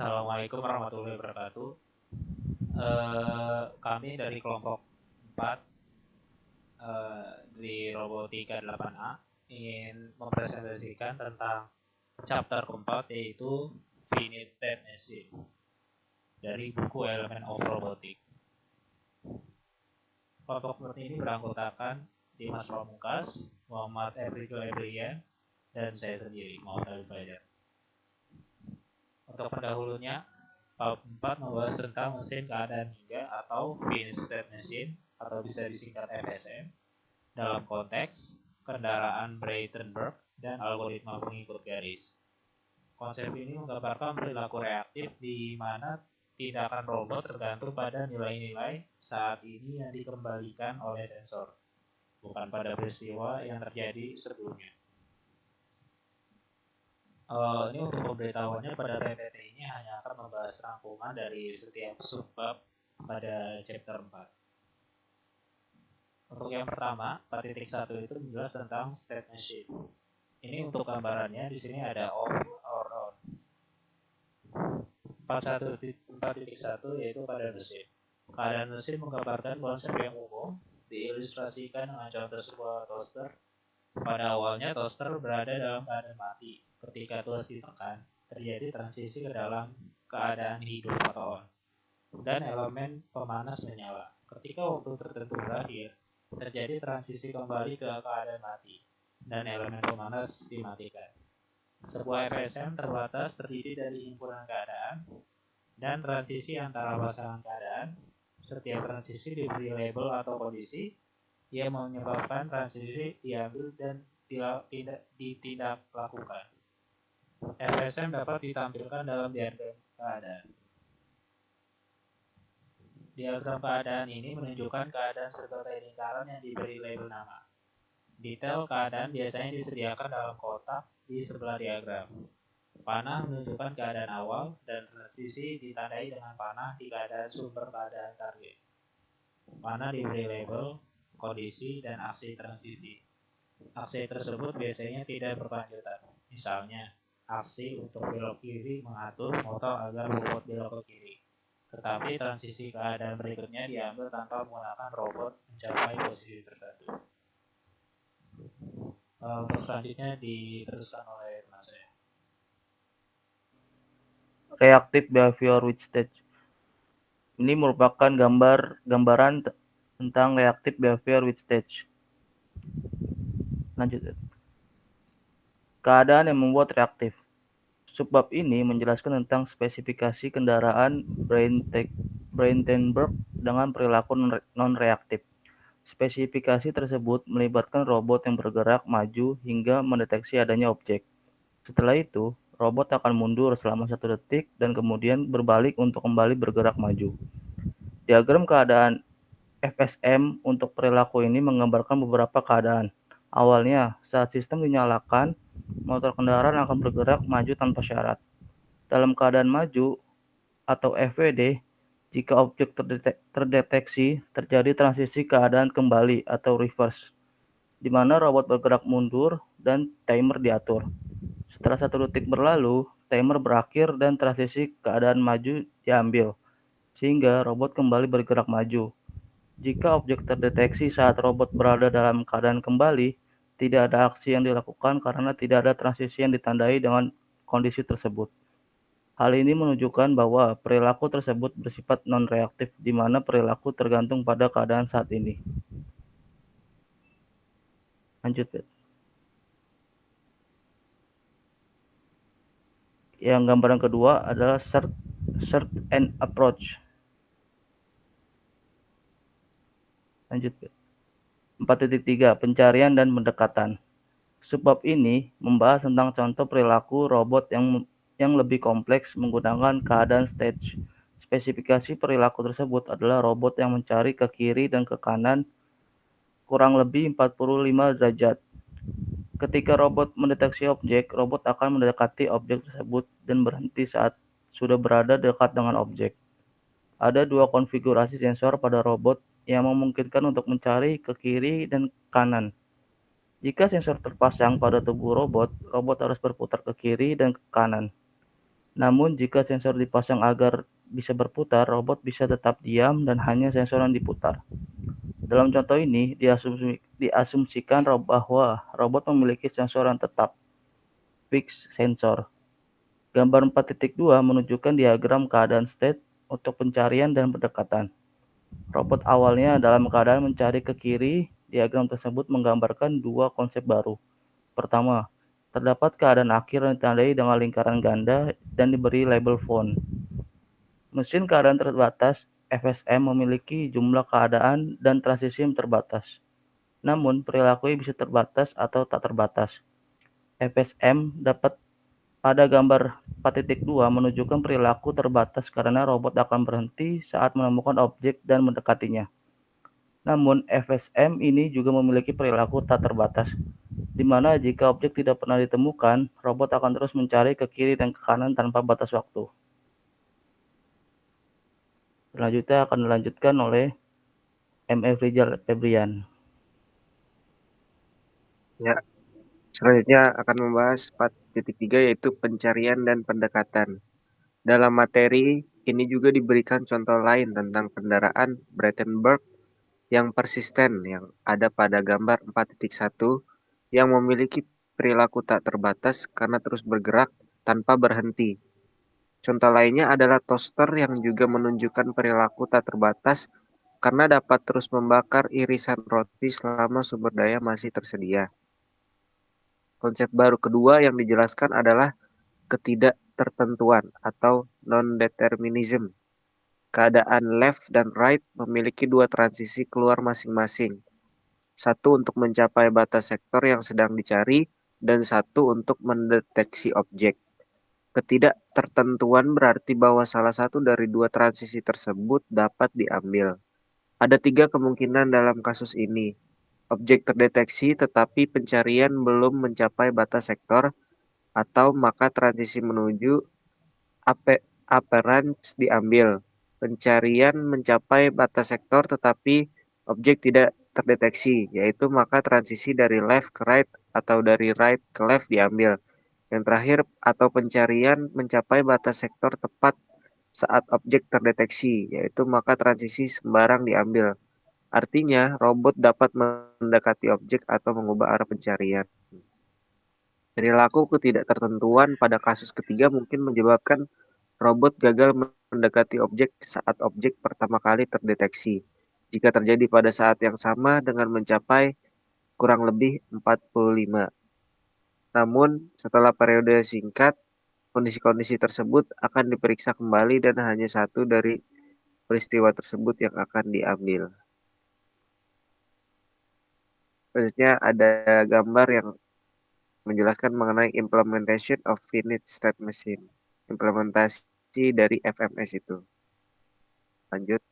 Assalamualaikum warahmatullahi wabarakatuh. Kami dari kelompok 4 di Robotika 8A ingin mempresentasikan tentang chapter keempat, yaitu Finite State Machine dari buku Element of Robotics. Kelompok 4 ini beranggotakan Dimas Pamungkas, Muhammad Efrikul Ebrian, dan saya sendiri, Muhammad Alif Fajar. Untuk pendahulunya, bab 4 membahas tentang mesin keadaan hingga atau Finite State Machine atau bisa disingkat FSM dalam konteks kendaraan Brandenburg dan algoritma pengikut garis. Konsep ini menggambarkan perilaku reaktif di mana tindakan robot tergantung pada nilai-nilai saat ini yang dikembalikan oleh sensor, bukan pada peristiwa yang terjadi sebelumnya. Ini untuk pemberitahuannya, pada PPT ini hanya akan membahas rangkuman dari setiap subbab pada chapter 4. Untuk yang pertama, 4.1 itu menjelaskan tentang state machine. Ini untuk gambarannya, di sini ada off or on. 4.1 yaitu keadaan mesin. Keadaan mesin menggambarkan konsep yang umum, diilustrasikan dengan contoh sebuah toaster. Pada awalnya toaster berada dalam keadaan mati. Ketika tuas ditekan, terjadi transisi ke dalam keadaan hidup atau on, dan elemen pemanas menyala. Ketika waktu tertentu berakhir, terjadi transisi kembali ke keadaan mati, dan elemen pemanas dimatikan. Sebuah FSM terbatas terdiri dari himpunan keadaan dan transisi antara pasangan keadaan. Setiap transisi diberi label atau kondisi yang menyebabkan transisi diambil dan ditindaklanjuti. FSM dapat ditampilkan dalam diagram keadaan. Diagram keadaan ini menunjukkan keadaan sebagai lingkaran yang diberi label nama. Detail keadaan biasanya disediakan dalam kotak di sebelah diagram. Panah menunjukkan keadaan awal dan transisi ditandai dengan panah di keadaan sumber keadaan target. Panah diberi label, kondisi, dan aksi transisi. Aksi tersebut biasanya tidak berkelanjutan. Misalnya, aksi untuk belok kiri mengatur motor agar robot belok ke kiri. Tetapi transisi keadaan berikutnya diambil tanpa menggunakan robot mencapai posisi tertentu. Untuk selanjutnya diteruskan oleh teman saya. Reactive behavior with stage. Ini merupakan gambaran tentang reactive behavior with stage. Lanjut. Keadaan yang membuat reaktif. Subbab ini menjelaskan tentang spesifikasi kendaraan Brandenburg dengan perilaku non-reaktif. Spesifikasi tersebut melibatkan robot yang bergerak maju hingga mendeteksi adanya objek. Setelah itu, robot akan mundur selama 1 detik dan kemudian berbalik untuk kembali bergerak maju. Diagram keadaan FSM untuk perilaku ini menggambarkan beberapa keadaan. Awalnya, saat sistem dinyalakan, motor kendaraan akan bergerak maju tanpa syarat. Dalam keadaan maju atau FWD, jika objek terdeteksi, terjadi transisi keadaan kembali atau reverse, di mana robot bergerak mundur dan timer diatur. Setelah 1 detik berlalu, timer berakhir dan transisi keadaan maju diambil, sehingga robot kembali bergerak maju. Jika objek terdeteksi saat robot berada dalam keadaan kembali, tidak ada aksi yang dilakukan karena tidak ada transisi yang ditandai dengan kondisi tersebut. Hal ini menunjukkan bahwa perilaku tersebut bersifat non-reaktif, di mana perilaku tergantung pada keadaan saat ini. Lanjut, Bet. Yang gambaran kedua adalah search and approach. Lanjut, Bet. 4.3 Pencarian dan pendekatan. Subbab ini membahas tentang contoh perilaku robot yang lebih kompleks menggunakan keadaan stage. Spesifikasi perilaku tersebut adalah robot yang mencari ke kiri dan ke kanan kurang lebih 45 derajat. Ketika robot mendeteksi objek, robot akan mendekati objek tersebut dan berhenti saat sudah berada dekat dengan objek. Ada 2 konfigurasi sensor pada robot yang memungkinkan untuk mencari ke kiri dan kanan. Jika sensor terpasang pada tubuh robot, robot harus berputar ke kiri dan ke kanan. Namun jika sensor dipasang agar bisa berputar, robot bisa tetap diam dan hanya sensor yang diputar. Dalam contoh ini, diasumsikan bahwa robot memiliki sensor yang tetap, fixed sensor. Gambar 4.2 menunjukkan diagram keadaan state untuk pencarian dan pendekatan. Robot awalnya dalam keadaan mencari ke kiri. Diagram tersebut menggambarkan dua konsep baru. Pertama, terdapat keadaan akhir yang ditandai dengan lingkaran ganda dan diberi label font. Mesin keadaan terbatas (FSM) memiliki jumlah keadaan dan transisi yang terbatas. Namun, perilakunya bisa terbatas atau tak terbatas. FSM dapat pada gambar 4.2 menunjukkan perilaku terbatas karena robot akan berhenti saat menemukan objek dan mendekatinya. Namun, FSM ini juga memiliki perilaku tak terbatas, di mana jika objek tidak pernah ditemukan, robot akan terus mencari ke kiri dan ke kanan tanpa batas waktu. Selanjutnya akan dilanjutkan oleh M.F. Rizal Febrian. Ya, selanjutnya akan membahas 4.3 yaitu pencarian dan pendekatan. Dalam materi ini juga diberikan contoh lain tentang kendaraan Brandenburg yang persisten yang ada pada gambar 4.1 yang memiliki perilaku tak terbatas karena terus bergerak tanpa berhenti. Contoh lainnya adalah toaster yang juga menunjukkan perilaku tak terbatas karena dapat terus membakar irisan roti selama sumber daya masih tersedia. Konsep baru kedua yang dijelaskan adalah ketidaktertentuan atau non-determinism. Keadaan left dan right memiliki dua transisi keluar masing-masing. Satu untuk mencapai batas sektor yang sedang dicari dan satu untuk mendeteksi objek. Ketidaktertentuan berarti bahwa salah satu dari dua transisi tersebut dapat diambil. Ada tiga kemungkinan dalam kasus ini. Objek terdeteksi tetapi pencarian belum mencapai batas sektor, atau maka transisi menuju appearance diambil. Pencarian mencapai batas sektor tetapi objek tidak terdeteksi, yaitu maka transisi dari left ke right atau dari right ke left diambil. Yang terakhir, atau pencarian mencapai batas sektor tepat saat objek terdeteksi, yaitu maka transisi sembarang diambil. Artinya, robot dapat mendekati objek atau mengubah arah pencarian. Perilaku ketidaktertentuan pada kasus ketiga mungkin menyebabkan robot gagal mendekati objek saat objek pertama kali terdeteksi. Jika terjadi pada saat yang sama dengan mencapai kurang lebih 45. Namun, setelah periode singkat, kondisi-kondisi tersebut akan diperiksa kembali dan hanya satu dari peristiwa tersebut yang akan diambil. Selanjutnya ada gambar yang menjelaskan mengenai implementation of finite state machine. Implementasi dari FMS itu. Lanjut.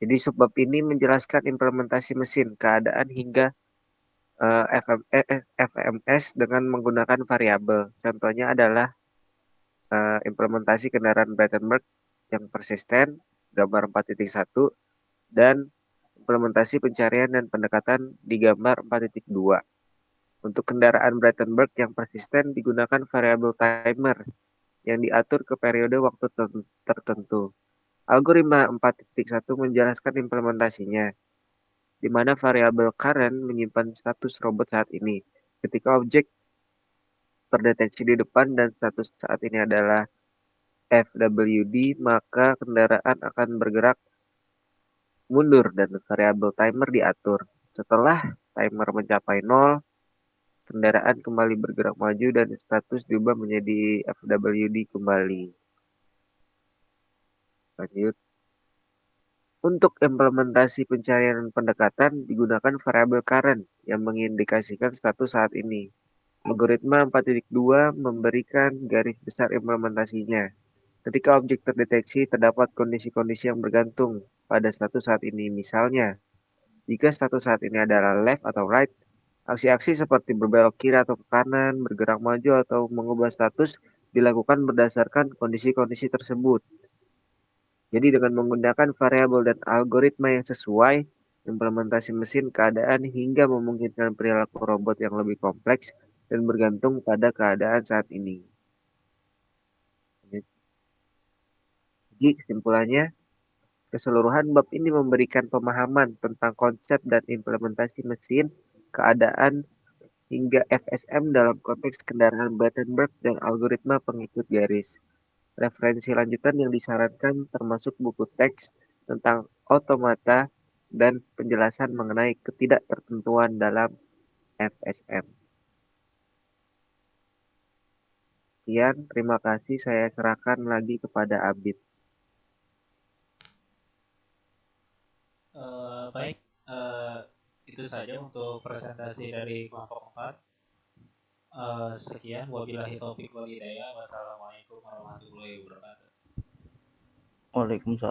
Jadi subbab ini menjelaskan implementasi mesin, keadaan hingga FMS dengan menggunakan variabel. Contohnya adalah implementasi kendaraan Brandenburg yang persisten, gambar 4.1, dan implementasi pencarian dan pendekatan di gambar 4.2. Untuk kendaraan Brandenburg yang persisten digunakan variabel timer yang diatur ke periode waktu tertentu. Algoritma 4.1 menjelaskan implementasinya, di mana variabel current menyimpan status robot saat ini. Ketika objek terdeteksi di depan dan status saat ini adalah FWD, maka kendaraan akan bergerak mundur dan variabel timer diatur. Setelah timer mencapai 0, kendaraan kembali bergerak maju dan status diubah menjadi FWD kembali. Lanjut. Untuk implementasi pencarian pendekatan digunakan variabel current yang mengindikasikan status saat ini. Algoritma 4.2 memberikan garis besar implementasinya. Ketika objek terdeteksi, terdapat kondisi-kondisi yang bergantung pada status saat ini. Misalnya, jika status saat ini adalah left atau right, aksi-aksi seperti berbelok kiri atau ke kanan, bergerak maju atau mengubah status dilakukan berdasarkan kondisi-kondisi tersebut. Jadi dengan menggunakan variabel dan algoritma yang sesuai, implementasi mesin keadaan hingga memungkinkan perilaku robot yang lebih kompleks dan bergantung pada keadaan saat ini. Jadi kesimpulannya, keseluruhan bab ini memberikan pemahaman tentang konsep dan implementasi mesin, keadaan, hingga FSM dalam konteks kendaraan Battenberg dan algoritma pengikut garis. Referensi lanjutan yang disarankan termasuk buku teks tentang otomata dan penjelasan mengenai ketidaktertentuan dalam FSM. Sekian, terima kasih. Saya serahkan lagi kepada Abid. Baik, itu saja untuk presentasi dari kelompok 4. Sekian, wabillahi taufiq wal hidayah. Wassalamualaikum warahmatullahi wabarakatuh. Waalaikumsalam.